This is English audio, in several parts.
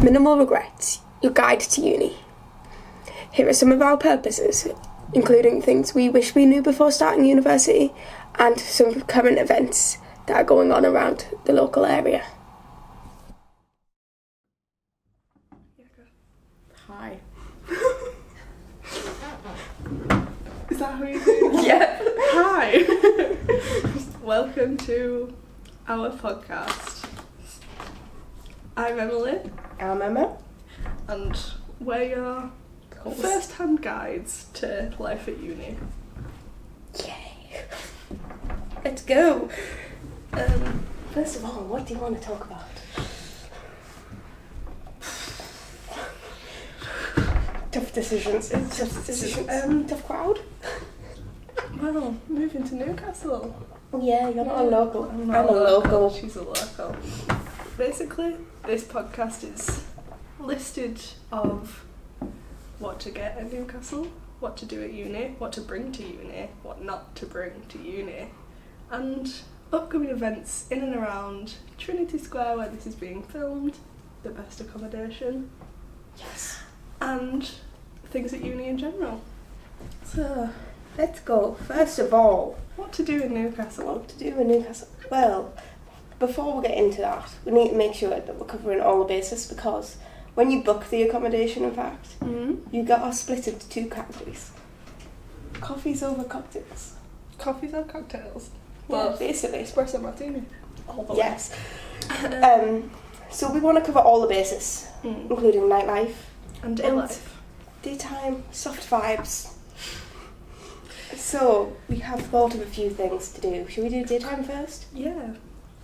Minimal Regrets, your guide to uni. Here are some of our purposes, including things we wish we knew before starting university and some current events that are going on around the local area. Hi. Is that how you do it? Yeah. Hi. Welcome to our podcast. I'm Emily. I'm Emma. And we're your first-hand guides to life at uni. Yay. Let's go. First of all, what do you want to talk about? Tough decisions. Tough crowd. Well, moving to Newcastle. Yeah, you're not a local. I'm a local. She's a local. Basically, this podcast is listed of what to get at Newcastle, what to do at uni, what to bring to uni, what not to bring to uni, and upcoming events in and around Trinity Square where this is being filmed, the best accommodation, Yes. and things at uni in general. So, let's go. First of all, What to do in Newcastle? what to do in Newcastle? Well, before we get into that, we need to make sure that we're covering all the bases, because when you book the accommodation, in fact, you got us split into two categories. Coffees over cocktails. Coffees or cocktails? Well, Both. basically. Espresso martini. All the way. Yes. So we want to cover all the bases, including nightlife, And day life. daytime, soft vibes. So we have thought of a few things to do. Should we do daytime first? Yeah.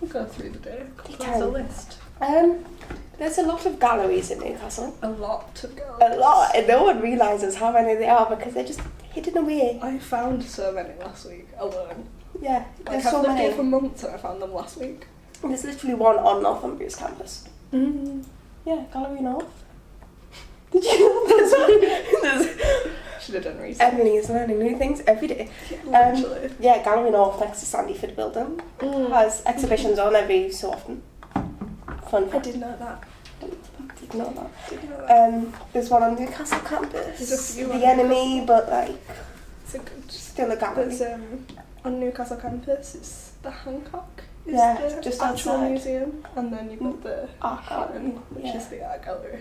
We'll go through the day. Compose a Daytime. list. There's a lot of galleries in Newcastle. A lot to go. A lot, and no one realises how many there are because they're just hidden away. I found so many last week alone. Yeah, Like there's I've so lived many. here for months and I found them last week. There's literally one on Northumbria's campus. Mm. Yeah, Gallery North. Did you know there's Should have done research. Emily is learning new things every day. Literally. Yeah, Gallery North next to Sandyford Building has exhibitions on every so often. Fun I fact. did know that. Didn't know that. Did know that. There's one on Newcastle campus. There's a few on The Enemy, but like It's a good. still a gallery. There's on Newcastle campus. It's the Hancock. Is Yeah, the just actual outside. museum, and then you've got the Art gallery, Hatton, which yeah. is the art gallery.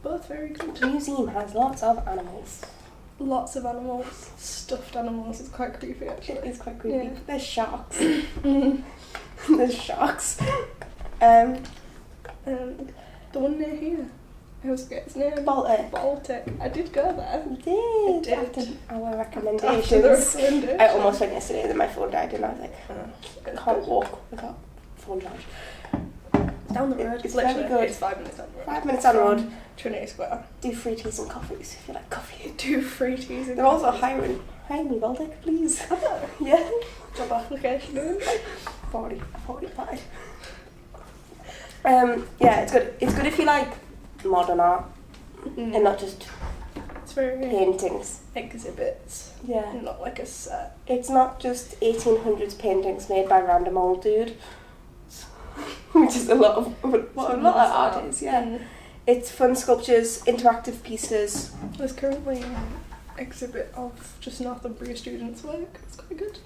Both very good. The museum has lots of animals. Lots of animals, stuffed animals. It's quite creepy actually. It is quite creepy. Yeah. There's sharks. Mm. There's sharks. The one near here. I always forget its name. Baltic. Baltic. I did go there. We did. did. After our After the recommendations. recommendation. I almost went yesterday, then my phone died, and I was like, I can't walk without phone charge. Down the road. It's very good. It's 5 minutes down the road. 5 minutes on the road. Trinity Square. Do free teas and coffees if you like coffee. Do free teas. They're also hiring. Hire me, Baltic, please. Yeah. Job application in. 45. Yeah, it's good. It's good if you like modern art and not just It's very paintings. exhibits. Yeah. Not like a set. It's not just 1800s paintings made by random old dude. Which is a lot of art is, yeah. Mm. It's fun sculptures, interactive pieces. There's currently an exhibit of just Northumbria students' work. It's quite good.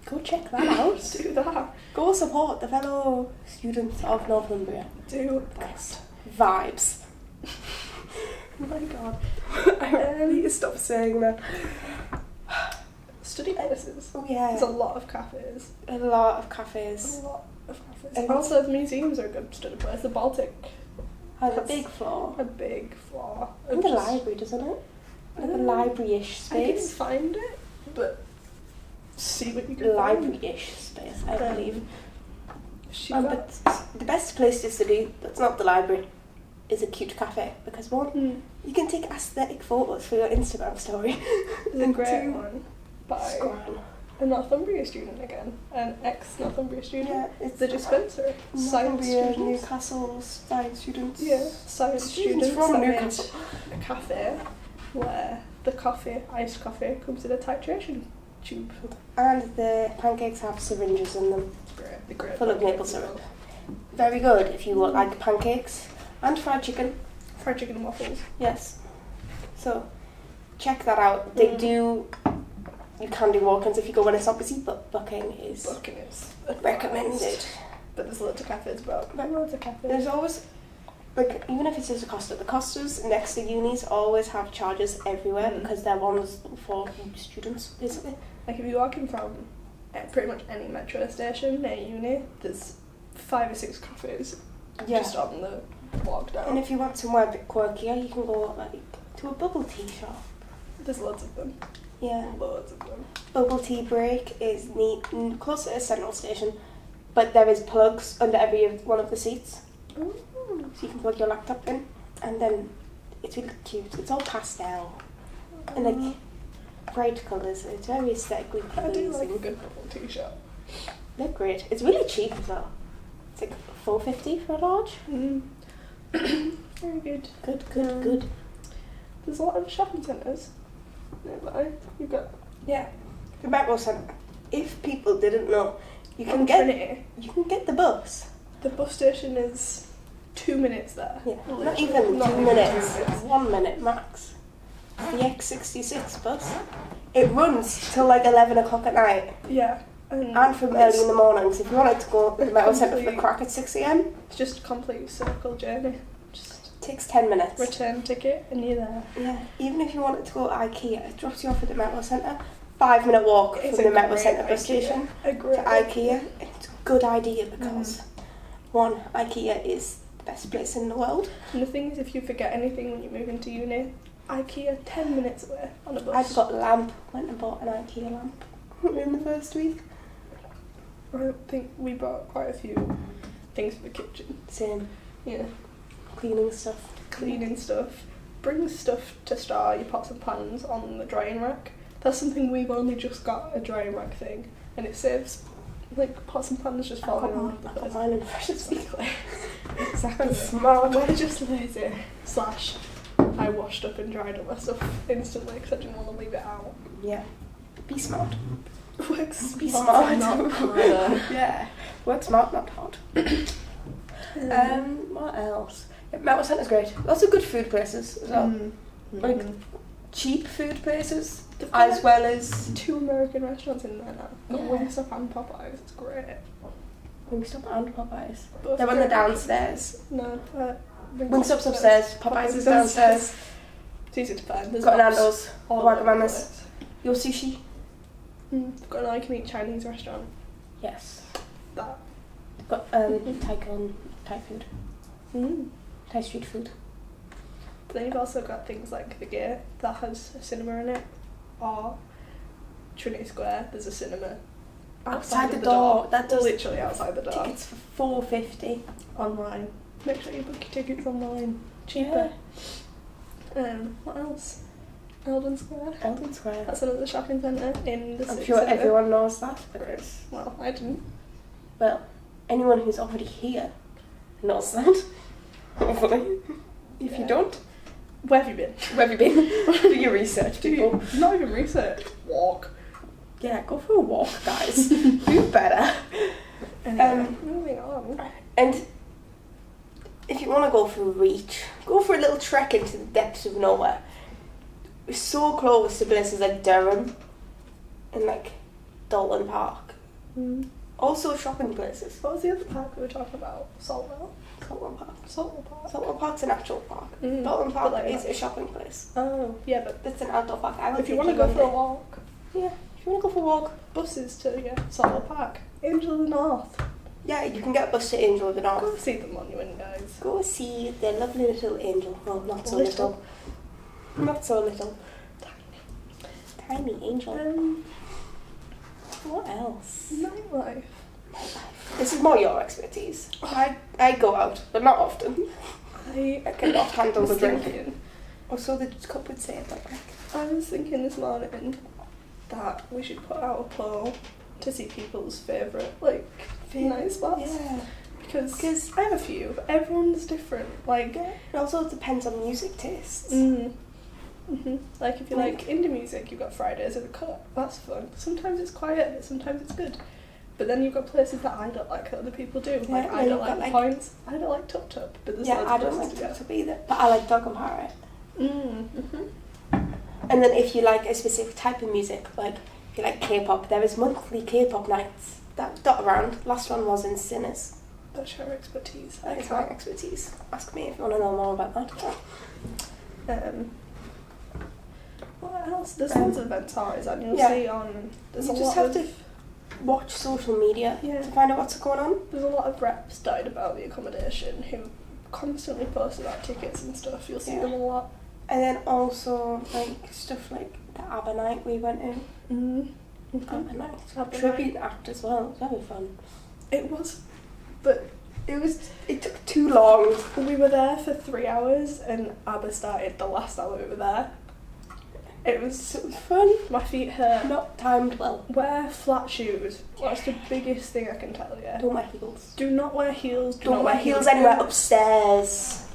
Go check that out. Do that. Go support the fellow students of Northumbria. Do Best vibes. Oh my god. I need to stop saying that. Study places. Oh yeah. There's a lot of cafes. A lot of cafes. A lot of cafes. And Also, the museums are a good study place. The Baltic Has a That's big floor. a big floor. And the library, doesn't it? Like a library-ish I didn't space. find it, but see what you can find. Library-ish space, I believe. She But the best place to study, that's not the library, is a cute cafe. Because one, you can take aesthetic photos for your Instagram story. There's a And great two, one by Scran. a Northumbria student again, an ex-Northumbria student. Yeah, it's The dispenser. Science Northumbria, students. Newcastle, science students. Yeah, science students from that made Newcastle. a cafe where the coffee, iced coffee, comes in a titration tube. And the pancakes have syringes in them, It's great. The great full of maple pancakes as syrup. Very good if you like pancakes And fried chicken. Fried chicken and waffles. Yes. So, check that out. They do... You can do walk-ins if you go when it's not busy, but booking is recommended. But there's loads of cafes, bro. Loads of cafes. There's always... Like, even if it's just a Costa, the Costas next to unis always have charges everywhere because they're ones for students, basically. Like, if you're walking from pretty much any metro station near uni, there's 5 or 6 cafes just on the walk down. And if you want somewhere a bit quirkier, you can go, like, to a bubble tea shop. There's loads of them. Yeah. Loads of them. Bubble tea break is neat, close to a central station, but there is plugs under every one of the seats. Ooh. So you can plug your laptop in, and then it's really cute. It's all pastel and like bright colours. It's very aesthetically pleasing. I do like a good bubble tea shop. They're great. It's really cheap as well. It's like $4.50 for a large. Very good. Good. There's a lot of shopping centres nearby. You've got the Metro Centre. If people didn't know, you can Trinity. You can get the bus. The bus station is 2 minutes there. Yeah, not even 2 minutes. 1 minute max. The X66 bus. It runs till like 11 o'clock at night. Yeah. And from early in the mornings. If you wanted to go to the Metro Centre for the crack at 6 a.m. It's just a complete circle journey. Just takes 10 minutes. Return ticket and you're there. Yeah. Even if you wanted to go to IKEA, it drops you off at the Metro Centre. 5-minute walk from the Metro Centre bus station to IKEA. It's a good idea because one, IKEA is the best place in the world. And the thing is, if you forget anything when you move into uni, IKEA 10 minutes away on a bus. I've got a lamp. Went and bought an IKEA lamp in the first week. I think we bought quite a few things for the kitchen. Same. Yeah. Cleaning stuff. Bring stuff to store your pots and pans on the drying rack. That's something we've only just got, a drying rack thing, and it saves like pots and pans just falling all over the place. Mine in fresh exactly. Smart. We're just lazy. / I washed up and dried up my stuff instantly because I didn't want to leave it out. Yeah. Be smart. Be smart, not harder. Yeah. Work smart, not hard. What else? Yeah, Metro Centre's great. Lots of good food places as well. Like cheap food places, as well as 2 American restaurants in there now. Got Wingstop and Popeyes. It's great. Wingstop and Popeyes. Both they're on the downstairs. No, Wingstop's upstairs. Popeyes is downstairs. It's easy to find. There's got Nando's, Wagamamas, Your Sushi. They've got an all-you-can-eat Chinese restaurant. Yes. That. They've got Thai food. Thai street food. But then you've also got things like the Gate that has a cinema in it, or Trinity Square. There's a cinema outside the door. That does literally outside the door. Tickets for $4.50 online. Make sure you book your tickets online. Cheaper. Yeah. What else? Eldon Square. That's another shopping centre in the city. I'm sure everyone knows that because... Well, I didn't. Well, anyone who's already here knows that. Hopefully. If you don't... Where have you been? Do your research, people. Not even research. Walk. Yeah, go for a walk, guys. Do better. Anyway, moving on. And if you want to go for a reach, go for a little trek into the depths of nowhere. We're so close to places like Durham and like Dalton Park. Also shopping places. What was the other park we were talking about? Saltwell Park's an actual park. Dalton Park is a shopping place. Oh, yeah, but it's an outdoor park. If you want to go for a walk. Yeah, if you want to go for a walk. Buses to Saltwell Park. Angel of the North. Yeah, you can get a bus to Angel of the North. Go see the monument, guys. Go see the lovely little angel. Well, not so little. Not so little. Tiny angel. What else? Nightlife. This is more your expertise. I go out, but not often. I cannot handle the drinking. Or so the cup would say about that. I was thinking this morning that we should put out a poll to see people's favourite night spots. Yeah. Because I have a few, but everyone's different. It also depends on music tastes. Like if you like indie music, you've got Fridays at the Cut. That's fun. Sometimes it's quiet, but sometimes it's good. But then you've got places that I don't like that other people do. Yeah, Like, I don't like the Points. I don't like Tup Tup. But there's Yeah, loads I of don't places like to Tup either. But I like Dog and Parrot. go. Mm-hmm. And then if you like a specific type of music, like if you like K-pop, there is monthly K-pop nights that dot around. Last one was in Sinners. That's your expertise. That is my expertise. Ask me if you want to know more about that. What else? There's loads of events always on. You'll Yeah. see on. There's You a just lot have of, to watch social media Yeah. to find out what's going on. There's a lot of reps died about the accommodation who constantly post about tickets and stuff. You'll see Yeah. them a lot. And then also like stuff like the ABBA night we went to. Mm-hmm. ABBA night. ABBA Tribute act as well. It was very fun. It was, but It took too long. we were there for 3 hours and ABBA started the last hour we were there. It was Fun. my feet hurt. Not timed well. Wear flat shoes. That's the biggest thing I can tell you. Don't wear heels. Do not wear heels. Don't wear heels anywhere upstairs.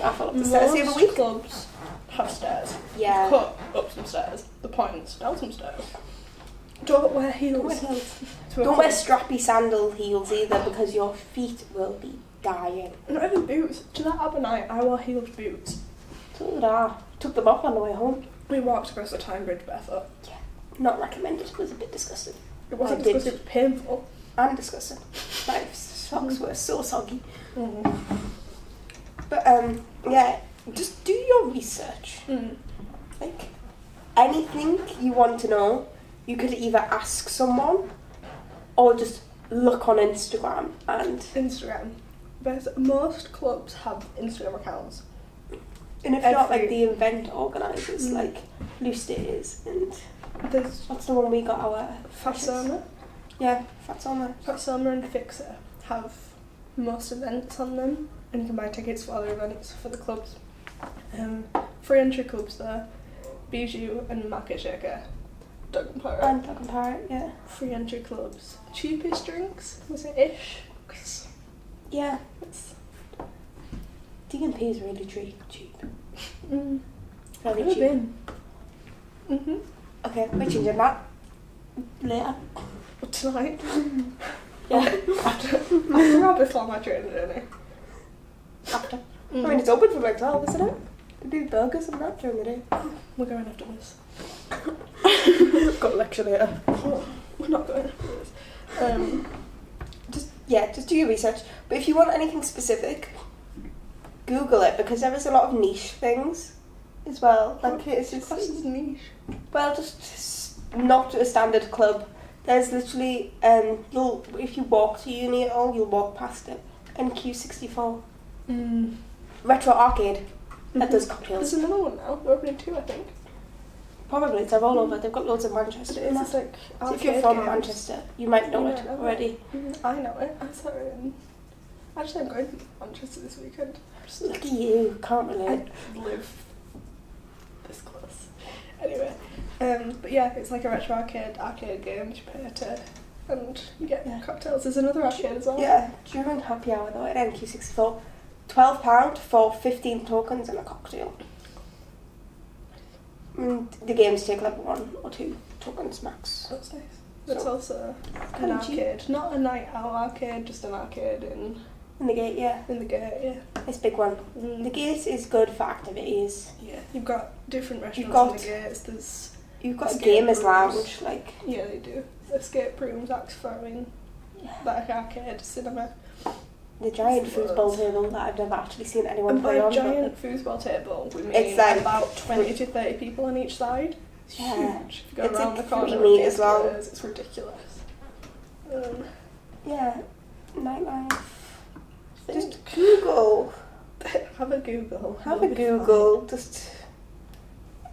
I fell up the stairs the other Most week. clubs have stairs. Yeah. Cut up some stairs. The Points down some stairs. Don't wear heels. Don't wear heels. To a Don't wear club. strappy sandal heels either because your feet will be dying. Not even boots. To that ABBA night, I wore heeled boots. So did I. Took them off on the way home. We walked across the Tyne Bridge barefoot. Not recommended. It was a bit disgusting. It wasn't I did. because it was painful. And disgusting. My socks were so soggy. Mm. But yeah, just do your research. Mm. Like anything you want to know, you could either ask someone or just look on Instagram and Instagram. Most clubs have Instagram accounts. if not like Every- the event organisers like Loose Days and There's what's the one we got our Fatsoma. Yeah, Fatsoma. Fatsoma and Fixer have most events on them, and you can buy tickets for other events for the clubs. Free entry clubs there, Bijou and Market Shaker, Dog and Parrot. And Dog and Parrot, yeah. Free entry clubs. Cheapest drinks, was it ish? 'Cause Yeah. it's D&P is really cheap. I've Very never cheap. been. Mm-hmm. Okay, we're changing that later. Tonight. Yeah. After or before my training journey. After. I mean, it's open for like 12, isn't it? They do burgers and that during the day. We're going after this. Got a lecture later. We're not going after this. Just do your research. But if you want anything specific, Google it because there is a lot of niche things as well. Like it's just Classes niche. well, just not a standard club. There's literally if you walk to uni at all, you'll walk past it. NQ64 Retro Arcade that does cocktails. There's another one now. We're opening 2, I think. Probably they're all over. They've got loads in Manchester. It's just like So if you're arcade from games. Manchester, you might know You it might know already. I know it. I saw it in... Actually, I'm going to Manchester this weekend. Just Look at you, can't relate. I live this close. Anyway, but yeah, it's like a retro arcade game which you pay to, and you get cocktails. There's another arcade as well. Yeah, during happy hour though at NQ64, £12 for 15 tokens and a cocktail. The games take like 1 or 2 tokens max. That's nice. It's So, also an kinda cheap. arcade, not a night out arcade, just an arcade in In the gate, yeah. the gate. Yeah. It's a big one. The gate is good for activities. Yeah, you've got different restaurants got- in the gates. There's You've got a Escape gamers rooms. lounge, like yeah, they do escape rooms, axe throwing, like arcade, cinema. the giant Loads. foosball table that I've never actually seen anyone And by play on. giant foosball table, we mean It's like- about 20 to 30 people on each side. It's Yeah. huge. If you go It's around like the corner 3 of metres the long. stairs, it's ridiculous. Yeah, nightlife. Just Google. Have a Google. Have You'll a be Google. Just.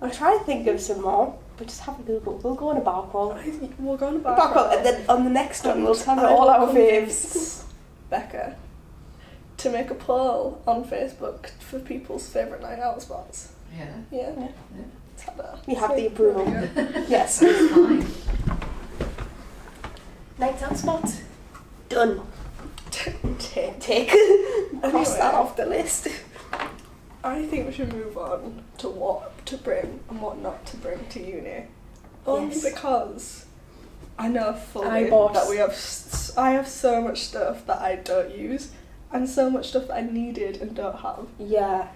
I'm trying to think of some more, but just have a Google. We'll go on a bar crawl. fine. We'll go on a Bar bar crawl, crawl. and then on the next one we'll tell I all will our faves. convince Becca to make a poll on Facebook for people's favourite night out spots. Yeah, Yeah. Yeah. Let's have that. We have So, the approval. there we go. Yes. it's fine. Night out spot. Done. Take. Cross that Anyway. off the list. I think we should move on to what to bring and what not to bring to uni. Only Yes. because I know fully I bought that we have I have so much stuff that I don't use, and so much stuff that I needed and don't have. Yeah.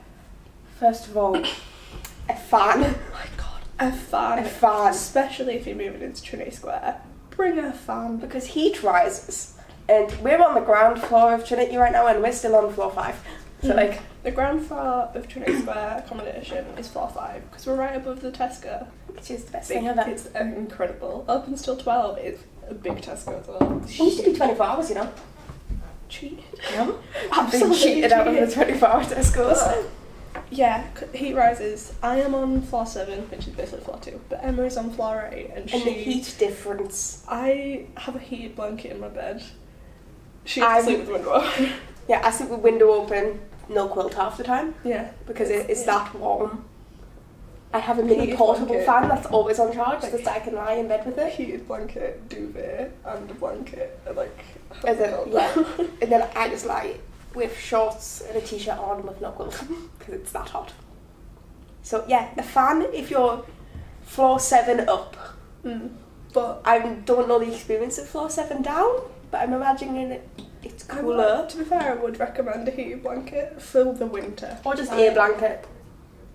First of all, a fan. Oh my god, a fan. A fan. Especially if you're moving into Trinity Square. Bring a fan. Because heat rises. And we're on the ground floor of Trinity right now, and we're still on floor 5. So, like... The ground floor of Trinity Square accommodation is floor 5, because we're right above the Tesco. Which is the best thing ever. It's incredible. Up until 12, it's a big Tesco as well. It used to be 24 hours, you know. Cheated. Yeah. Absolutely cheated out of the 24-hour Tesco's. Yeah, heat rises. I am on floor 7, which is basically floor 2, but Emma is on floor 8, and the heat difference. I have a heated blanket in my bed. She has to sleep with the window open. Yeah, I sleep with window open, no quilt half the time. Yeah. Because it's that warm. I have a mini portable fan that's always on charge, so that I can lie in bed with it. Heated blanket, duvet, and a blanket, and and then I just lie with shorts and a t-shirt on with no quilt, because it's that hot. So yeah, a fan if you're floor 7 up. But I don't know the experience of floor 7 down, but I'm imagining it's cooler. To be fair, I would recommend a heated blanket for the winter. Or just a blanket.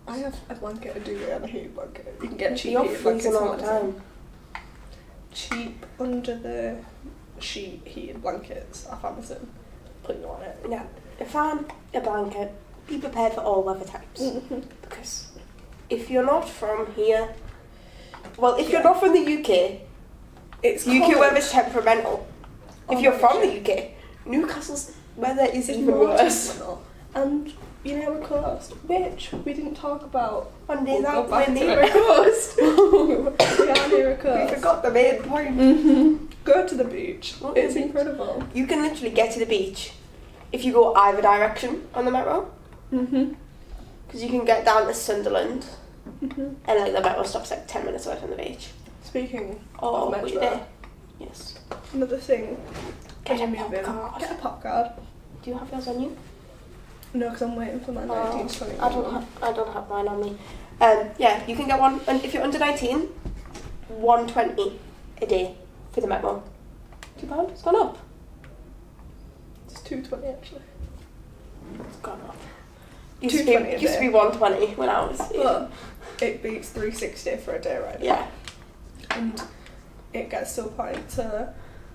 I have a blanket, a duvet, and a heated blanket. You can get cheap You're heated blankets freezing all the time. Cheap under the sheet heated blankets off Amazon. Put you on it. Yeah, a fan, a blanket. Be prepared for all weather types. Because if you're not from here, well, if you're not from the UK, it's UK weather's temperamental. Oh, if you're from the UK, Newcastle's weather is even worse. And you know, we're coast, which we didn't talk about. One day that we're near a coast. We are near a coast. We forgot the main point. Go to the beach. It's incredible. You can literally get to the beach if you go either direction on the metro. Because you can get down to Sunderland, and like the metro stops like 10 minutes away from the beach. Speaking of metro, yes. Another thing. Get a pop card. Get a pop card. Do you have yours on you? No, because I'm waiting for my 19 to 20. I don't have mine on me. Yeah, you can get one, and if you're under 19, $1.20 a day for the metro. £2? It's gone up. It's $2.20 actually. It's gone up. Used to be $1.20 when I was. But it beats $3.60 for a day ride. Yeah. And it gets to a point so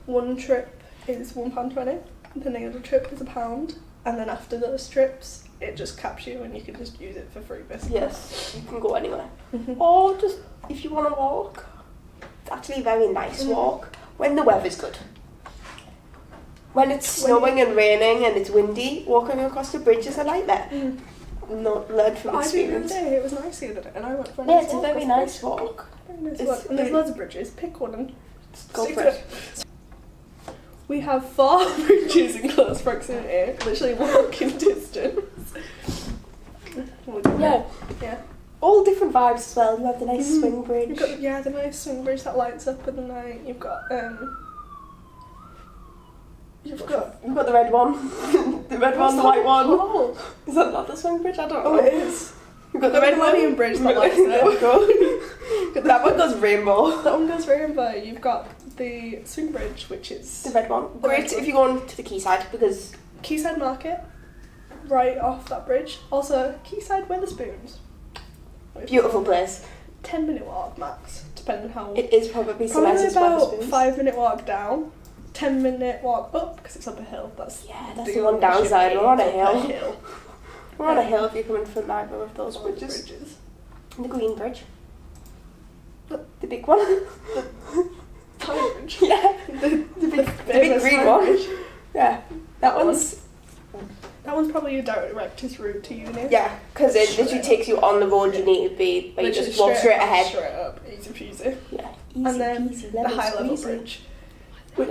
one trip is £1.20, then the other trip is £1. And then after those trips, it just caps you and you can just use it for free, basically. Yes, you can go anywhere. Or just, if you want to walk, it's actually a very nice walk when the weather's good. When it's snowing and raining and it's windy, walking across the bridge is a nightmare. Not learned from experience. I did the other day, it was nice the other day, and I went for a nice walk. It's a very nice walk. Very nice walk. And there's loads of bridges, pick one and go stick for to it. We have 4 bridges in close proximity, literally walking distance. Yeah. All different vibes as well. You have the nice swing bridge. You've got the nice swing bridge that lights up in the night. You've got You've got the red one. The red one, the white one. Oh. Is that not the swing bridge? I don't know. Oh, it is. You've got the red Millennium Bridge that lights up. That one goes rainbow. That one goes rainbow. You've got the swing bridge, which is the red one. Great if you're going to the quayside, because Quayside Market, right off that bridge. Also, Quayside Wetherspoons. Beautiful place. 10-minute walk max, depending how. It is probably about 5-minute walk down. 10-minute walk up because it's up a hill. That's the one downside. We're on a hill. We're on a hill if you're coming from either of those bridges. And the green bridge. The big one. Tiny bridge. Yeah. The big green one. Bridge. Yeah. That one's probably your directest route to uni. Yeah, because it literally takes you on the road you need to be, but you just walk straight ahead. Straight up, easy peasy. Yeah, easy and then peasy, the high level bridge. But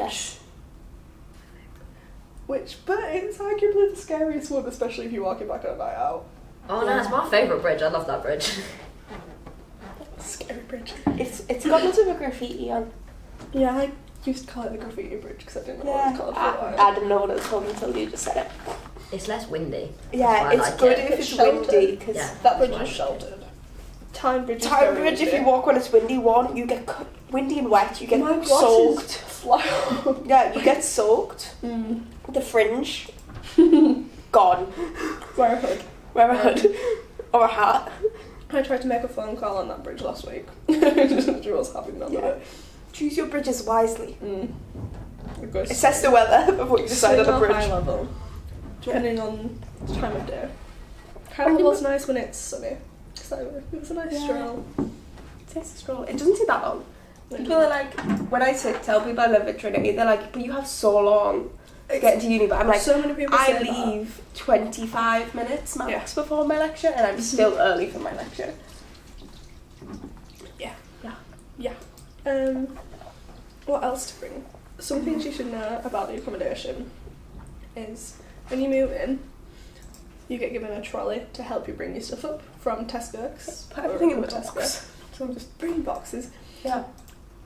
it's arguably the scariest one, especially if you're walking back on a night out. Oh no, it's my favourite bridge. I love that bridge. Scary bridge. It's got lots of graffiti on. Yeah, I used to call it the graffiti bridge because I didn't know what it was called for a while. I didn't know what it was called until you just said it. It's less windy. Yeah, it's good if it's windy because that bridge is sheltered. Tyne Bridge. Tyne Bridge, if you walk when it's windy, you get windy and wet, you get soaked. Fly off. Yeah, you get soaked. The fringe, gone. Wear a hood. Wear a hood or a hat. I tried to make a phone call on that bridge last week. She was having none of it. Choose your bridges wisely. Assess the weather before you decide on the bridge. High level, depending on the time of day. High level's nice when it's sunny. So it's a nice stroll. It's a nice stroll. It doesn't take that long. People are like, when I tell people I live at Trinity, they're like, but you have so long to get into uni. But I'm like, so many people I say leave 25 minutes max before my lecture, and I'm still early for my lecture. Yeah. What else to bring? Some things you should know about the accommodation is when you move in, you get given a trolley to help you bring your stuff up from Tesco's. Put everything in the box. So just bring boxes. Yeah.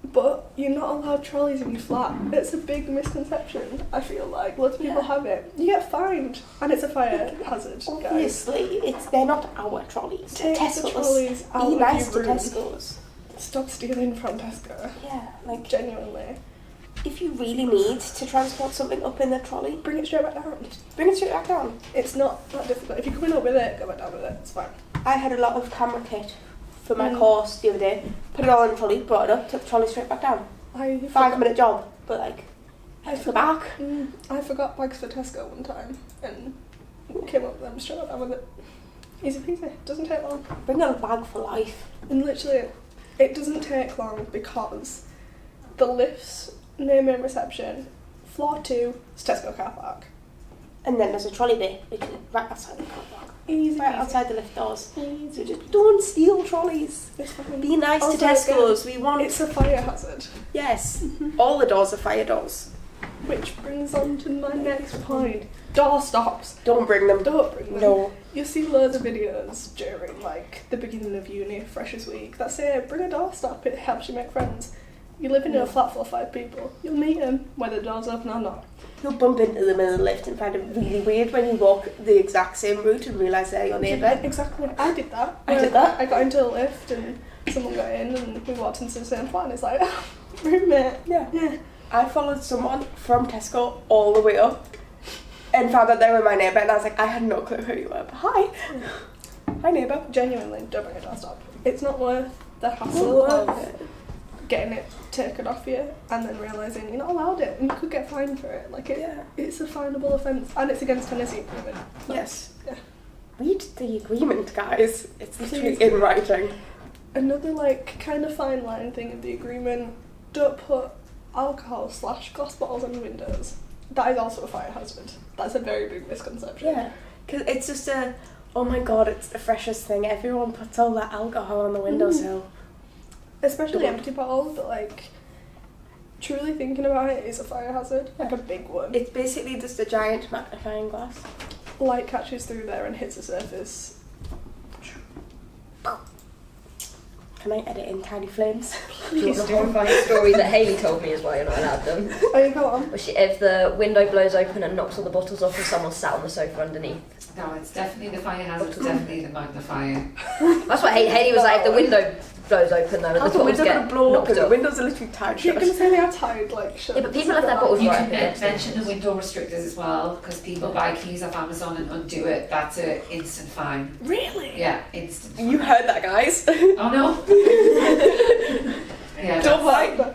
But you're not allowed trolleys in your flat. It's a big misconception, I feel like. Lots of people have it. You get fined, and it's a fire hazard, guys. Obviously, they're not our trolleys. Take Tesco's. the trolleys out Be of nice your to room. Tesco's. Stop stealing from Tesco. Yeah, like Genuinely. if you really need to transport something up in the trolley, Bring it straight back down. bring it straight back down. It's not that difficult. If you're coming up with it, go back down with it. It's fine. I had a lot of camera kit for my course the other day. Put it all in the trolley, brought it up, took the trolley straight back down. 5-minute job, but like, I have to go back. I forgot bags for Tesco one time and came up with them straight up with it. Easy peasy. Doesn't take long. Bring a bag for life. And literally, it doesn't take long because the lifts near main reception, floor 2 is Tesco car park. And then there's a trolley bay, literally right outside the car park. Easy Right peasy. outside the lift doors. So just don't steal trolleys. Be nice to Tesco's. We want. It's a fire hazard. Yes. All the doors are fire doors. Which brings on to my next point. Door stops. Don't bring them. Don't bring them. No. You'll see loads of videos during like the beginning of uni, Freshers Week, that say bring a door stop, it helps you make friends. You live in a flat full of 5 people, you'll meet them whether the door's open or not. You'll bump into them in the lift and find it really weird when you walk the exact same route and realise they're your neighbour. Exactly. I did that. I did that. I got into a lift and someone got in and we walked into the same flat and it's like, roommate. Yeah. I followed someone from Tesco all the way up and found out they were my neighbour, and I was like, I had no clue who you were, but hi. Hi neighbour. Genuinely, don't bring a door stop. It's not worth the hassle of getting it taken off you and then realising you're not allowed it and you could get fined for it. Like it's a finable offence and it's against Tennessee agreement. Yes. Yeah. Read the agreement, guys. It's literally in writing. Another like kind of fine line thing of the agreement, don't put alcohol / glass bottles on the windows. That is also a fire hazard. That's a very big misconception. Yeah, because it's just oh my god, it's the freshest thing. Everyone puts all that alcohol on the windowsill. Especially empty bottles, but like truly thinking about it is a fire hazard, like a big one. It's basically just a giant magnifying glass. Light catches through there and hits the surface. Can I edit in tiny flames? The horrifying story that Hayley told me is why you're not allowed them. Oh, you go on. If the window blows open and knocks all the bottles off and someone's sat on the sofa underneath. No, it's definitely the fire hazard, definitely the magnifier. That's what Hayley was like, if the window blows open though and the The bottles windows get are going to blow knocked open. The up. windows are literally tied You're shut. going to say they are tied, like, shut. Yeah, but people have their bottles You right can up against mention the window restrictors as well, because people buy keys off Amazon and undo it. That's an instant fine. Really? Yeah, instant fine. You heard that, guys. Oh no. Yeah,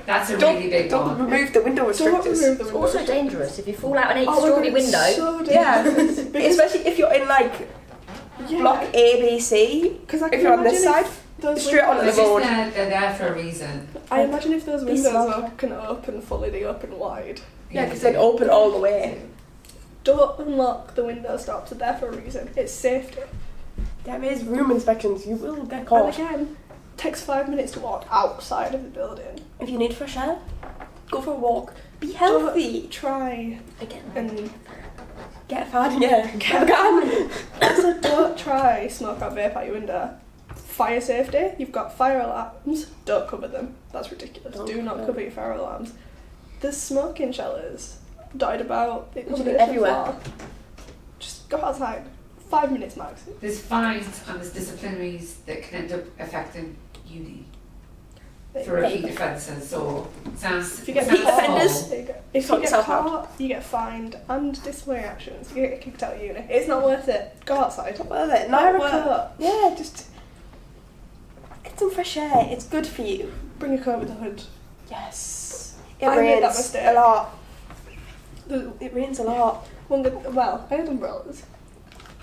that's a really big don't one. remove the window restrictors. Don't remove the It's window also restrictors. dangerous if you fall out an Oh my 8-storey God, it's window. so Yeah, dangerous. Because- especially if you're in like block A, B, C. Because I If can you're on this imagine side, if those straight onto windows- the road. They're there for a reason. I imagine if those Be windows smart. can open fully, they open wide. Yeah, because they'd open all the way. Don't unlock the window stops, they're there for a reason. It's safety. There is room inspections. You will get And caught. again, takes 5 minutes to walk outside of the building. If you need fresh air, go for a walk. Be healthy. Don't try Again. and Get a fan, yeah. Get a gun. also don't try smoke or vape out your window. Fire safety, you've got fire alarms, don't cover them. That's ridiculous. Don't Do not cover cover your fire alarms. There's smoking shells dotted about the Literally accommodation everywhere. floor. Just go outside. 5 minutes max. There's fines and there's disciplinaries that can end up affecting uni for repeat offences. So sounds. If you get repeat offenders, if you get caught, you get fined and disciplinary actions. You get kicked out of uni. It's not worth it. Go outside. Not worth it. Wear Not a worth coat. Yeah, just get some fresh air. It's good for you. Bring a coat with a hood. Yes. It I made that rains mistake. a lot. The- It rains a lot. Well, I had umbrellas.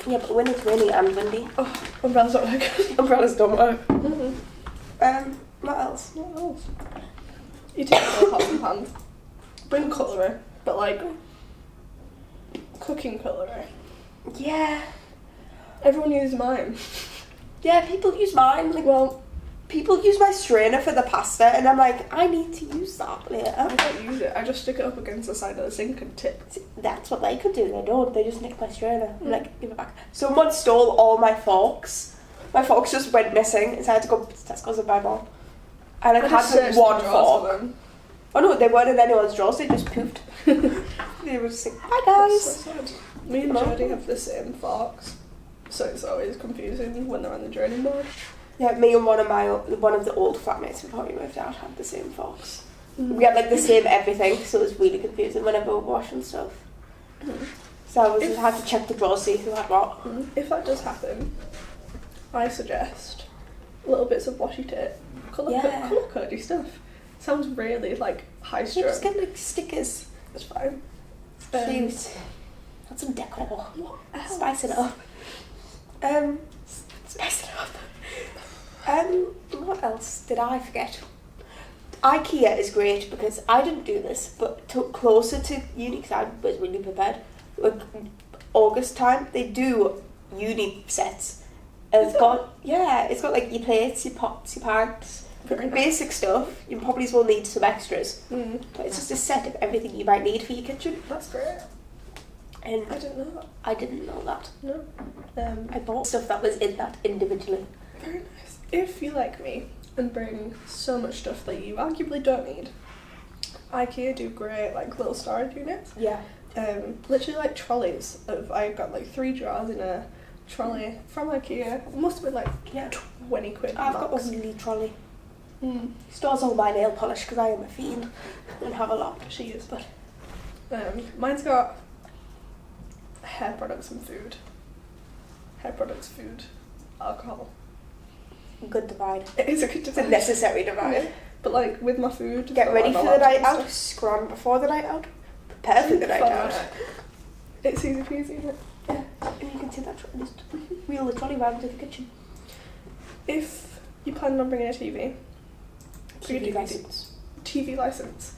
Yeah, but when it's raining and windy, Oh, umbrellas don't work. umbrellas don't work. Mm-hmm. What else? What else? You take the pots and pans. Bring cutlery, but like cooking cutlery. Yeah. Everyone uses mine. Yeah, people use mine. Like, Well, people use my strainer for the pasta, and I'm like, I need to use that later. I don't use it. I just stick it up against the side of the sink and tip. That's what they could do. They don't. They just nick my strainer. I'm like, give it back. Someone stole all my forks. My forks just went missing, so I had to go to Tesco's and buy more. And I just had searched one the drawers for fork. them. Oh no, they weren't in anyone's drawers. They just pooped. They were just like, "Hi That's guys." so sad. Me and Jodie have the same forks, so it's always confusing when they're on the draining board. Yeah, me and one of the old flatmates before we moved out had the same forks. We had like the same everything, so it was really confusing whenever we were washing stuff. So I just had to check the drawers, see who had what. If that does happen, I suggest little bits of washi tape, colour codey stuff. Sounds really like high So just stroke. get like stickers. It's fine. Cute. Got some decor. What else? Spice it up. Spice it up. What else did I forget? IKEA is great because I didn't do this, but closer to uni, because I was really prepared. Like August time, they do uni sets. And it's got like your plates, your pots, your pans, basic stuff. You probably will need some extras, but it's just a set of everything you might need for your kitchen. That's great. And I didn't know that. I didn't know that. No. I bought stuff that was in that individually. Very nice. If you like me and bring so much stuff that you arguably don't need, IKEA do great like little storage units. Yeah. Literally like trolleys of, I got like 3 drawers in a trolley from IKEA. It must have been like 20 quid. I've got a max. wheelie trolley. Stores all my nail polish because I am a fiend and have a lot. She is, but mine's got hair products and food. Hair products, food, alcohol. Good divide. It is a good It's a divide. necessary divide. But like with my food, Get got, ready like, for my the night laptop out, and stuff. scram before the night out, prepare for the night out. It's easy peasy, isn't it? Yeah, and you can see that just wheel the trolley round to the kitchen. If you plan on bringing a TV, TV license. TV license,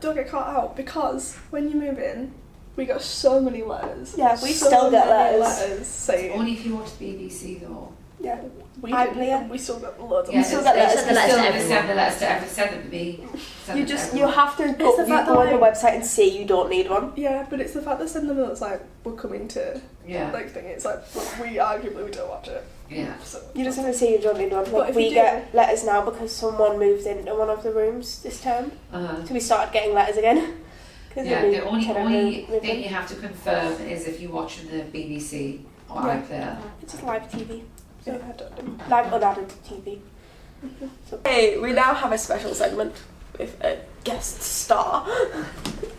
don't get caught out because when you move in, we got so many letters. Yeah, we So still get many letters. saying Only if you watch BBC though. Yeah. we I didn't, play and we still got loads of Yeah, still they get letters. Send the letters to everyone. send the letters to everyone. Send them to me. Send You them to just everyone. you have to go, the you fact go that on the I- website and say you don't need one. Yeah, but it's the fact that send them that's like we're coming to Yeah. like thing. It's like we arguably we don't watch it. Yeah. So You just have to say you don't need one. But Like if we you do- get letters now because someone moved into one of the rooms this term, so we started getting letters again. 'Cause Yeah, we the only kind of thing moved in. you have to confirm is if you're watching the BBC or Yeah. iPlayer. It's just live TV. yeah, I don't know. Live unadded TV. So, hey, we now have a special segment with a guest star.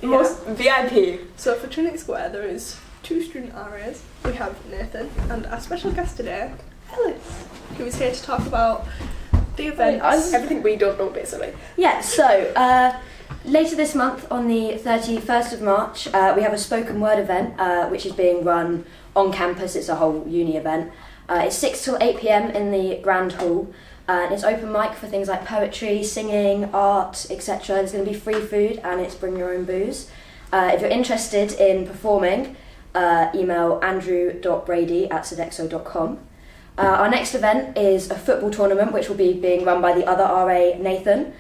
Most VIP. So for Trinity Square, there is 2 student RAs. We have Nathan and our special guest today, Ellis, who is here to talk about the events. Everything we don't know, basically. Yeah, so later this month on the 31st of March, we have a spoken word event which is being run on campus. It's a whole uni event. It's 6 till 8 p.m. in the Grand Hall. And it's open mic for things like poetry, singing, art, etc. There's going to be free food and it's bring your own booze. If you're interested in performing, email andrew.brady@sodexo.com. Our next event is a football tournament which will be being run by the other RA, Nathan.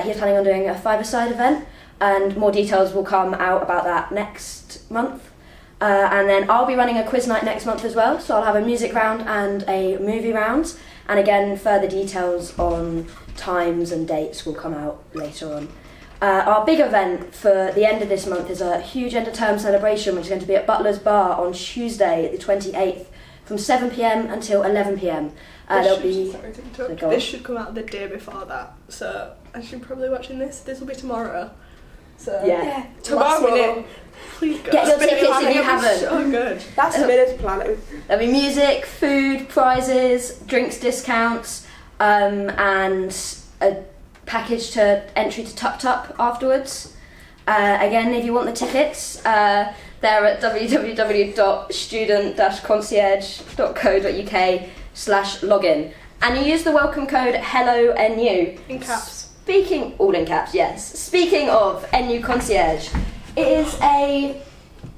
He's planning on doing a 5-a-side event and more details will come out about that next month. And then I'll be running a quiz night next month as well, so I'll have a music round and a movie round. And again, further details on times and dates will come out later on. Our big event for the end of this month is a huge end of term celebration, which is going to be at Butler's Bar on Tuesday, the 28th, from 7 p.m. until 11 p.m. This should come out the day before that, so as you're probably watching this will be tomorrow. So yeah. Tomorrow. Please go. Get your tickets if you haven't. So good. That's a minute planning. There'll be music, food, prizes, drinks discounts, and a package to entry to Tup Tup afterwards. Again, if you want the tickets, they're at www.student-concierge.co.uk/login. And you use the welcome code HELLONU. In caps. All in caps, yes. Speaking of NU Concierge, it is a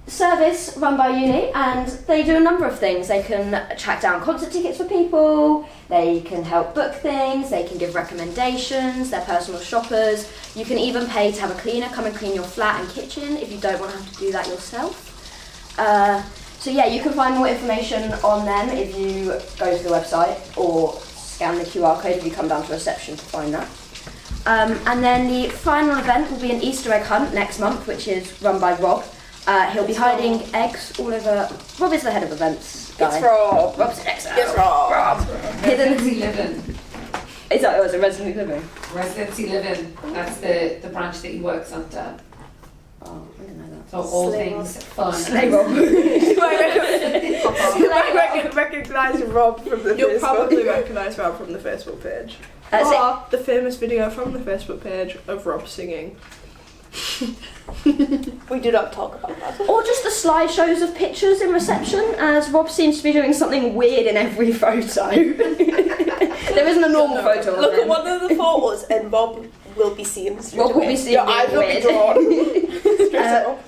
service run by uni, and they do a number of things. They can track down concert tickets for people, they can help book things, they can give recommendations, they're personal shoppers. You can even pay to have a cleaner come and clean your flat and kitchen if you don't want to have to do that yourself. So yeah, you can find more information on them if you go to the website or scan the QR code if you come down to reception to find that. And then the final event will be an Easter egg hunt next month, which is run by Rob. He'll be hiding eggs all over. Rob is the head of events guy. It's Rob. Rob's an expert. It's Rob. Residency living. Is that a residency living? Residency living. That's the branch that he works under. Oh, I didn't know that. So all Slay things fun. Slay Rob. You might recognise Rob from the You'll Facebook. probably recognise Rob from the Facebook page. Or the famous video from the Facebook page of Rob singing. We do not talk about that. Or just the slideshows of pictures in reception, as Rob seems to be doing something weird in every photo. There isn't a normal photo of Look him. at one of the photos and Rob will be seen straight Rob will away. be seen Your being eyes will be weird. drawn. Straight up.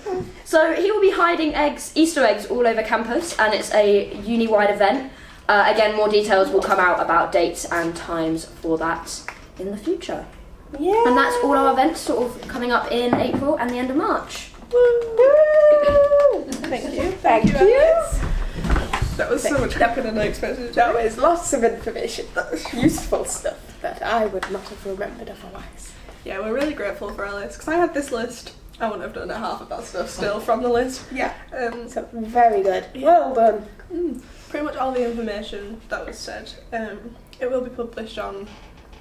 So he will be hiding Easter eggs all over campus, and it's a uni-wide event. Again, more details will come out about dates and times for that in the future. Yeah. And that's all our events sort of coming up in April and the end of March. Woo! Thank you. Thank you. Alex. That was so much quicker than I expected. That was lots of information. That was useful stuff that I would not have remembered otherwise. Yeah, we're really grateful for Ellis, because I had this list. I wouldn't have done half of that stuff still from the list. Yeah. So very good. Well done. Pretty much all the information that was said. It will be published on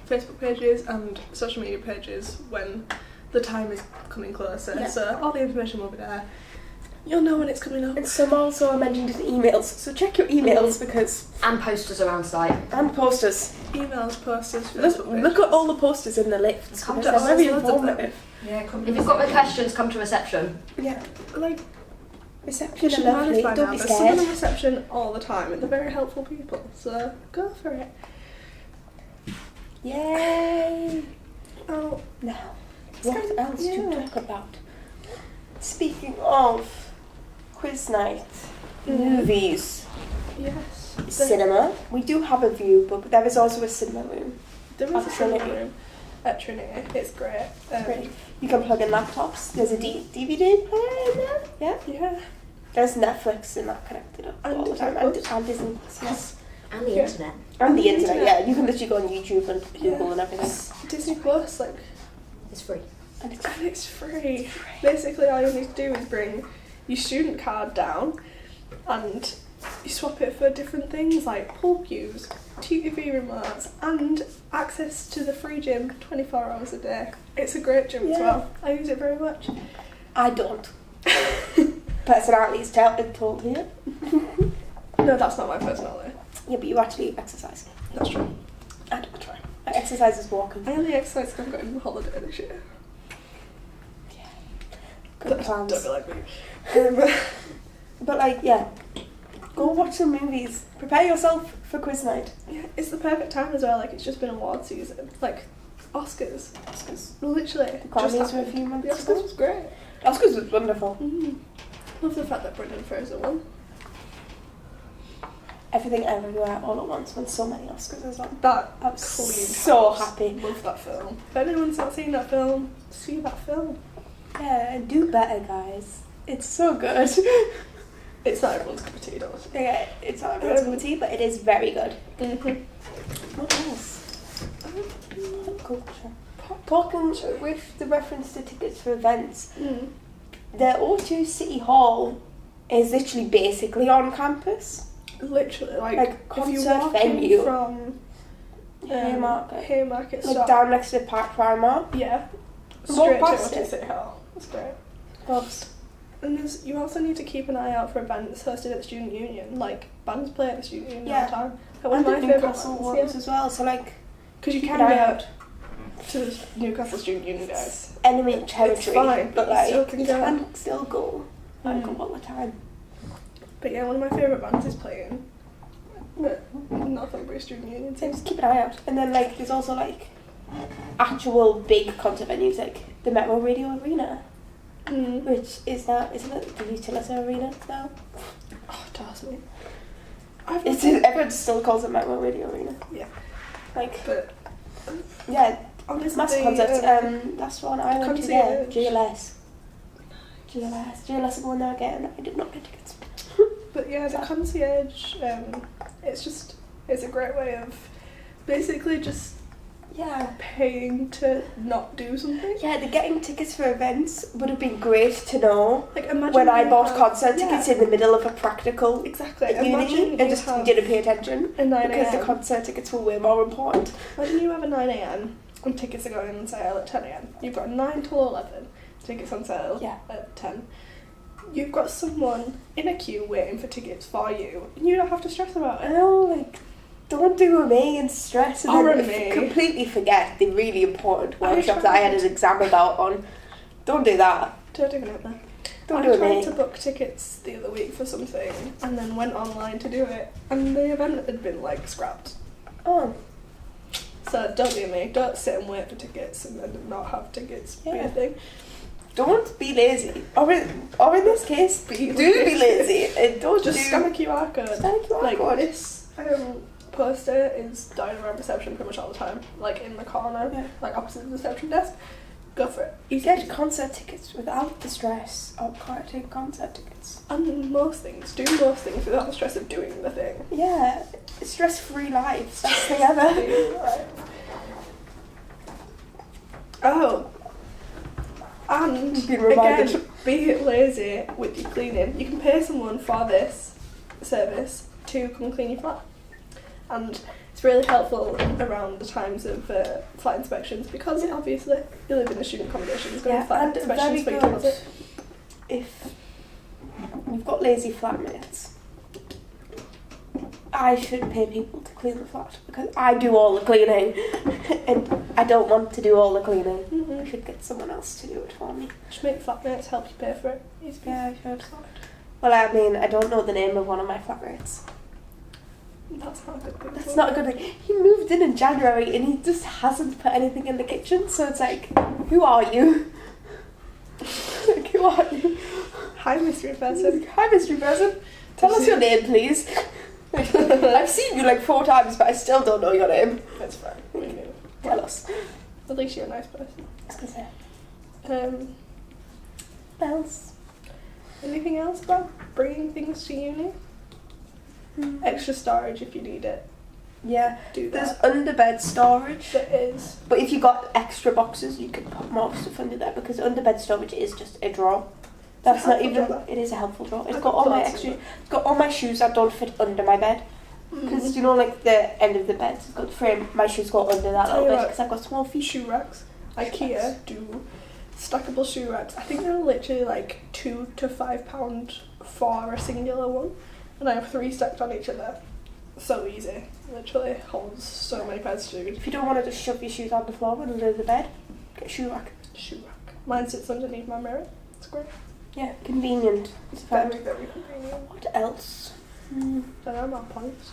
Facebook pages and social media pages when the time is coming closer. Yeah. So all the information will be there. You'll know when it's coming up. And some also are mentioned in emails, so check your emails because... And posters around site. And posters. Emails, posters, Facebook pages. Look at all the posters in the lifts. Come They're to us, very loads of them. informative. Yeah, come If you've got any questions, come to reception. Yeah. Like, Reception should are lovely, manage by don't now. be There's someone scared. in reception all the time, and they're very helpful people. So go for it. Yay! Oh, Now, It's what kind of- else to yeah. talk about? Speaking of quiz night, movies, yes. cinema, we do have a view, but there is also a cinema room. There is At a cinema Trinity. room at Trinity. It's great. Great. You can plug in laptops. There's a DVD player in there. Yeah. Yeah. There's Netflix and that connected up And all the time. Disney And Disney Plus, yes. And the Yeah. internet. And the the internet, internet. yeah. You can literally go on YouTube and Google and everything. Disney Plus, like, It's free. And it's and it's free. Basically, all you need to do is bring your student card down, and you swap it for different things like pool cues, TV remotes, and access to the free gym 24 hours a day. It's a great gym as Yeah. well. I use it very much. I don't. Personality's told here. No, that's not my personality. Yeah, but you actually exercise. That's true. I don't try. I exercise is walking. I only exercise because I'm going on holiday this year. Good plans. Don't be like me. But like, yeah, go watch some movies. Prepare yourself for quiz night. Yeah, it's the perfect time as well. Like, it's just been award season. Like, Oscars. Literally. The Grammys just were a happened. few The months Oscars ago. was great. Oscars was wonderful. Love the fact that Brendan Fraser won. Everything Everywhere All at Once when so many Oscars as well. That I was clean so house. happy. Love that film. If anyone's not seen that film, see that film. Yeah, and do better, guys. It's so good. It's not everyone's cup of tea, though. Yeah, it's not everyone's cup of tea, but it is very good. Mm-hmm. What else? Pop culture. talking with the reference to tickets for events, Mm. the O2 City Hall is literally basically on campus. Literally, like Like, if you concert walk venue. in from Haymarket Like stop, down next to Park Primark. yeah, Walk straight to past O2 it. City Hall. That's great. Loves. And you also need to keep an eye out for events hosted at the Student Union. Like, bands play at the Student Union all the time. Like, one And of the my favourite Newcastle ones, ones as well, so like, because you keep can an eye go out. to the Newcastle Student Union, guys. Enemy territory. It's fine, but you like, still can you go. can still go. I Mm. go all the time. But yeah, one of my favourite bands is playing at Northumbria Student Union. So just keep an eye out. And then like, there's also like actual big concert venues like the Metro Radio Arena, Mm. which is now, isn't it the Utilita Arena now? Oh, it does me. Everyone still calls it Metro Radio Arena. Yeah. Like, But yeah, honestly, massive concerts. Last one I went to there, Concierge. GLS are going there again. I did not get tickets. But yeah, the concierge, it's a great way of basically just Yeah. paying to not do something. Yeah, the getting tickets for events would have been great to know Like, imagine when I you bought have- concert yeah, tickets in the middle of a practical Exactly. at uni Imagine and you just have didn't pay attention a 9 because the a.m. concert tickets were way more important. Imagine you have a 9 a.m. and tickets are going on sale at 10 a.m. You've got 9 till 11 tickets on sale Yeah. at 10. You've got someone in a queue waiting for tickets for you, and you don't have to stress about I it. know, like, don't do a me and stress and Or then a me. completely forget the really important I workshop that I had tried. an exam about on. Don't do that. Don't even have that. Don't I do a tried me. to book tickets the other week for something, and then went online to do it, and the event had been like scrapped. Oh, So don't be me. Don't sit and wait for tickets and then not have tickets be Yeah. a thing. don't be lazy. Or in this case, do be lazy and don't Just do... scan a QR code. Scan a QR Like code. this poster is down around reception pretty much all the time. Like in the corner, Yeah. like opposite the reception desk. Go for it. You get concert tickets without the stress of collecting concert tickets. And most things. Do most things without the stress of doing the thing. Yeah, stress-free lives. Best thing ever. Right. Oh. And You've been reminded. again, be lazy with your cleaning. You can pay someone for this service to come and clean your flat. And it's really helpful around the times of flat inspections because obviously you live in a student accommodation. There's going to Yeah, be flat and inspections for very your good closet. if you've got lazy flatmates. I should pay people to clean the flat because I do all the cleaning and I don't want to do all the cleaning. Mm-hmm. I should get someone else to do it for me. Just make flatmates help you pay for it. Easy Yeah, I should. Well, I mean, I don't know the name of one of my flatmates. That's not a good thing. That's not a good thing. He moved in January and he just hasn't put anything in the kitchen, so it's like, who are you? Like, who are you? Hi, mystery person. Hi, mystery person. Tell us your name, please. I've seen you like 4 times, but I still don't know your name. That's fine. We knew. Tell us. At least you're a nice person. I was gonna say. Bells. Anything else about bringing things to uni? Extra storage if you need it. Yeah. Do There's that. underbed storage. There is. But if you got extra boxes, you could put more stuff under there because underbed storage is just a drawer. That's not helpful even. drawer. It is a helpful drawer. It's I've got all my lots of extra. them. It's got all my shoes that don't fit under my bed because you know, like the end of the bed, it's got the frame. My shoes go under that Tell little you bit what. because I've got small feet. Shoe racks. IKEA do stackable shoe racks. I think they're literally like £2 to £5 for a singular one, and I have 3 stacked on each other. So easy. Literally holds so many pairs of shoes. If you don't want to just shove your shoes on the floor under the bed, get a shoe rack. Shoe rack. Mine sits underneath my mirror. It's great. Yeah, convenient. It's Very, fine. very convenient. What else? Don't know about points.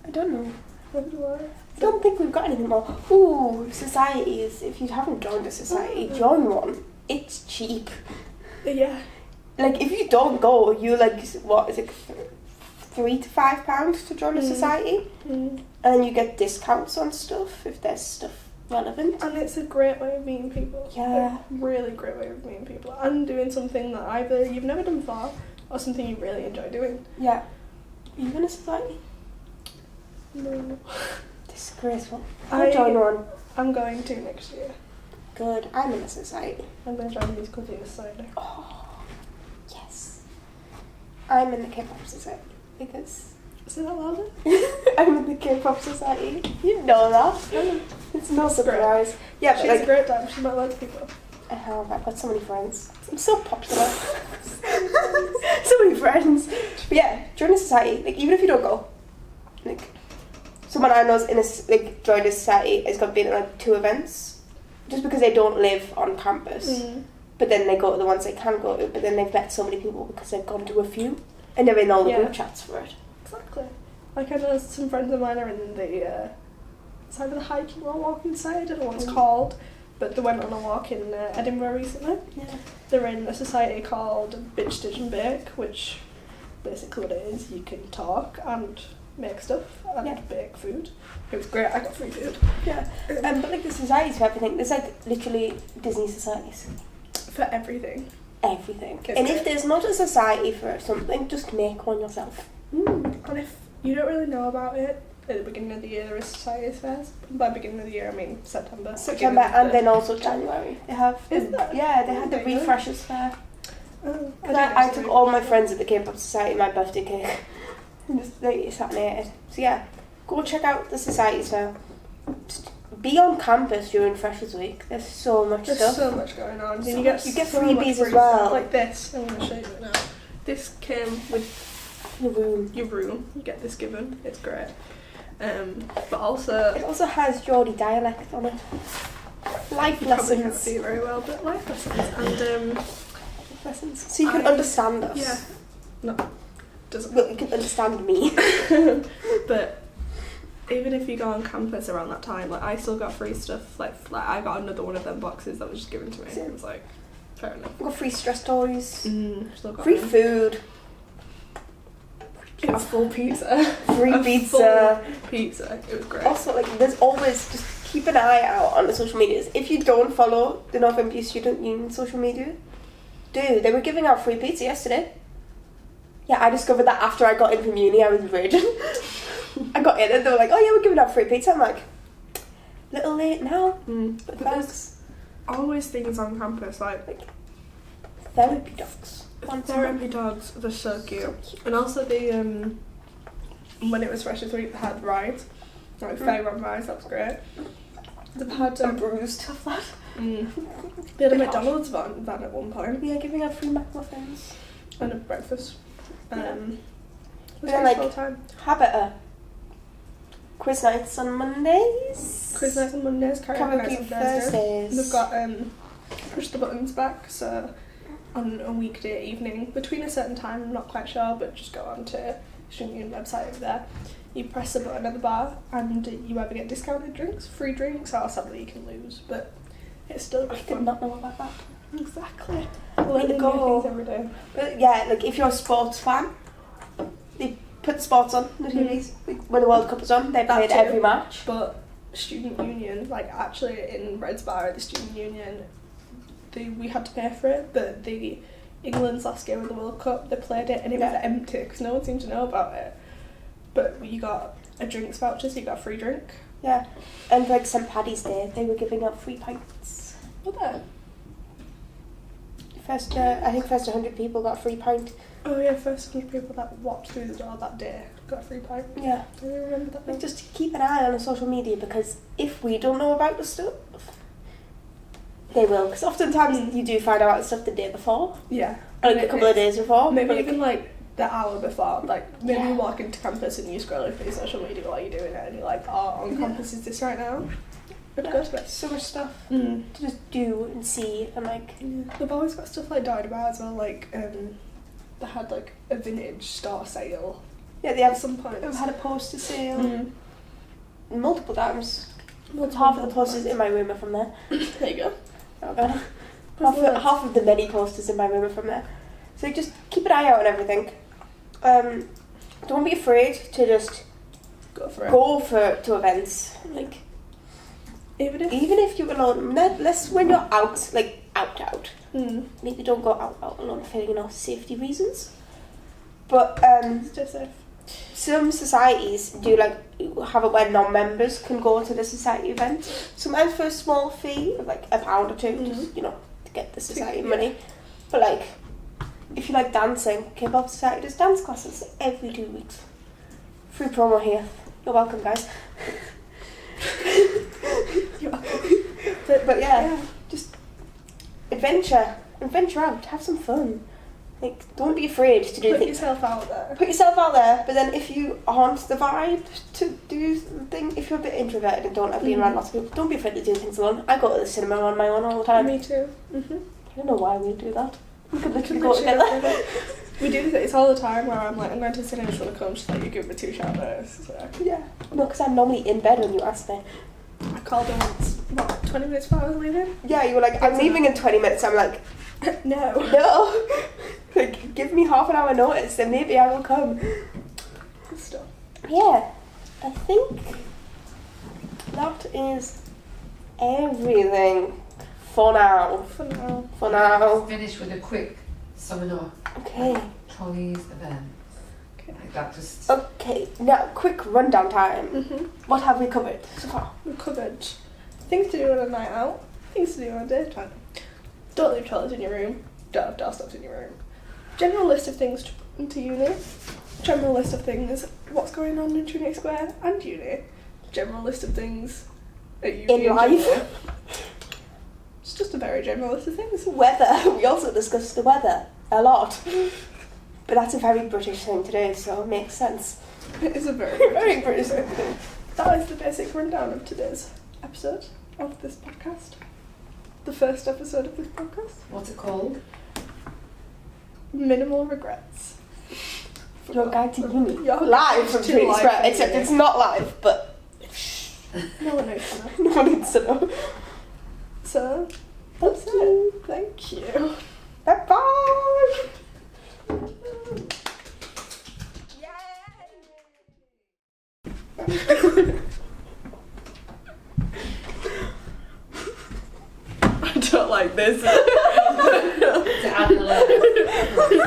I don't know. What do I? I don't think we've got anything more. Ooh, societies. If you haven't joined a society, join one. It's cheap. Yeah. Like, if you don't go, you like, what is it, £3 to £5 to join a society? Mm. And then you get discounts on stuff if there's stuff relevant. And it's a great way of meeting people. Yeah. A really great way of meeting people. And doing something that either you've never done before or something you really enjoy doing. Yeah. Are you in a society? No. Disgraceful. I'll join one. I'm going to next year. Good. I'm in a society. I'm going to join the musical theatre society. Oh, yes. I'm in the K-pop society because... Say that louder? I'm in the K-pop society. You know that. It's no surprise. Yeah, but she's a great time. She's met loads of people. I have. I've got so many friends. I'm so popular. So many friends. But yeah, join a society. Like, even if you don't go, like, someone I know's in a joined a society has got been at like 2 events, just because they don't live on campus. But then they go to the ones they can go to. But then they've met so many people because they've gone to a few, and they're in all the group chats for it. Exactly. Like, I know some friends of mine are in the it's either the hiking or walking side. I don't know what it's called, but they went on a walk in Edinburgh recently. Yeah. They're in a society called Bitch Stitch and Bake, which basically what it is, you can talk and make stuff and bake food. It was great. I got free food. Yeah. But like the societies for everything, there's like literally Disney societies. For everything. Everything. It's and great. if there's not a society for something, just make one yourself. And if you don't really know about it, at the beginning of the year there is society fairs. By beginning of the year I mean September. And then also January. They have. Is that? Yeah, they had the Really? refreshers fair. Oh, I took all my friends at the K-pop society my birthday cake. And just they sat and ate it. So yeah, go check out the societies fair. Just be on campus during Freshers Week. There's so much There's stuff. so much going on. So you get you get so freebies much as free well. stuff. Like this. I'm going to show you it now. This came with The room. your room. You get this given. It's great. But also... It also has Geordie dialect on it. Life You probably can't lessons. see it very well, but life lessons. And Lessons. So you can understand us. yeah. No. Doesn't But you can understand me. But even if you go on campus around that time, like I still got free stuff. Like I got another one of them boxes that was just given to me. It was like, fair enough. We've got free stress toys. Still got Free them. food. A full pizza. Free A pizza. full pizza. It was great. Also, like, there's always, just keep an eye out on the social medias. If you don't follow the Northumbria Student Union social media, do. They were giving out free pizza yesterday. Yeah, I discovered that after I got in from uni. I was raging. I got in and they were like, oh yeah, we're giving out free pizza. I'm like, little late now. But thanks. Always things on campus like Therapy dogs. therapy dogs. They're so cute. And also the when it was Freshers Week, they had rides, like fair run rides. That was great. They had I'm bruised of that. They had a McDonald's van at one point Yeah, giving out free McMuffins. and a breakfast. It was then, nice like, all time. How about quiz nights on Mondays? Quiz nights on Mondays, karaoke nights on Thursdays. Thursdays. They've got push the buttons back, so on a weekday evening between a certain time, I'm not quite sure, but just go on to Student Union website over there. You press the button at the bar and you either get discounted drinks, free drinks, or something you can lose, but it's still good I did fun. not know about that. Exactly. go. Learning new things every day. But yeah, like if you're a sports fan, they put the sports on the TVs. Like, when the World Cup is on, they That played too. every match. But Student Union, like actually in Reds Bar at the Student Union, we had to pay for it, but the England's last game of the World Cup, they played it and it was empty because no one seemed to know about it. But you got a drinks voucher, so you got a free drink. Yeah, and like St Paddy's Day, they were giving out free pints. What then? I think first 100 people got a free pint. Oh yeah, first 100 people that walked through the door that day got a free pint. Yeah. I remember that. Like, just keep an eye on the social media, because if we don't know about the stuff, they will. Because oftentimes you do find out about the stuff the day before, Yeah. or like a couple of days before. Maybe but, like, even like the hour before. Like maybe Yeah. you walk into campus and you scroll through your social media while you're doing it, and you're like, oh, on campus is this right now? I'd go to it. so much stuff Mm. to just do and see, and like, Yeah. They've always got stuff like Died About as well. Like they had like a vintage store sale yeah, they at have some point. I've had a poster sale Mm. multiple times. Half of the posters in my room are from there. There you go. Oh god. Half of the many posters in my room are from there. So just keep an eye out on everything. Don't be afraid to just Go for it. go to events. Like, Even if you're alone, let's when you're out, like out. Maybe don't go out alone for safety reasons. But Stay safe. some societies do like have it where non-members can go to the society event. Sometimes for a small fee of like £1 or £2, just to get the society money. But like, if you like dancing, K-pop society does dance classes every 2 weeks. Free promo here. You're welcome, guys. but yeah, just adventure out, have some fun. Like, don't be afraid to do Put things. yourself out there. Put yourself out there, but then if you aren't the vibe to do something, if you're a bit introverted and don't like being around lots of people, don't be afraid to do things alone. I go to the cinema on my own all the time. Me too. I don't know why we do that. We could literally go together. We do this all the time where I'm like, I'm going to the cinema, just want to come, just like, you give me 2 shout notice. So. Yeah. No, because I'm normally in bed when you ask me. I called her once, 20 minutes before I was leaving? Yeah, you were like, I'm leaving in 20 minutes. I'm like, No. Like, give me half an hour notice and maybe I will come. Good stuff. Yeah, I think that is everything for now. Finish with a quick summing up. Okay. Trolley's event. Okay. Like that just... Okay, now quick rundown time. What have we covered so far? We've covered things to do on a night out, things to do on a daytime. Don't leave toilets in your room. Don't have doorstops in your room. General list of things to bring to uni. General list of things, what's going on in Trinity Square and uni. General list of things at uni In life. general. It's just a very general list of things. Weather. We also discussed the weather a lot. But that's a very British thing to do, so it makes sense. It is a very, Very British thing. That is the basic rundown of today's episode of this podcast. The first episode of this podcast. What's it called? Minimal regrets. Your guide to uni. Your Live from to Trinity live Square, from except uni. it's not live, but No one knows that. no one needs to know. So, that's it. Thank you. Bye-bye! I don't like this.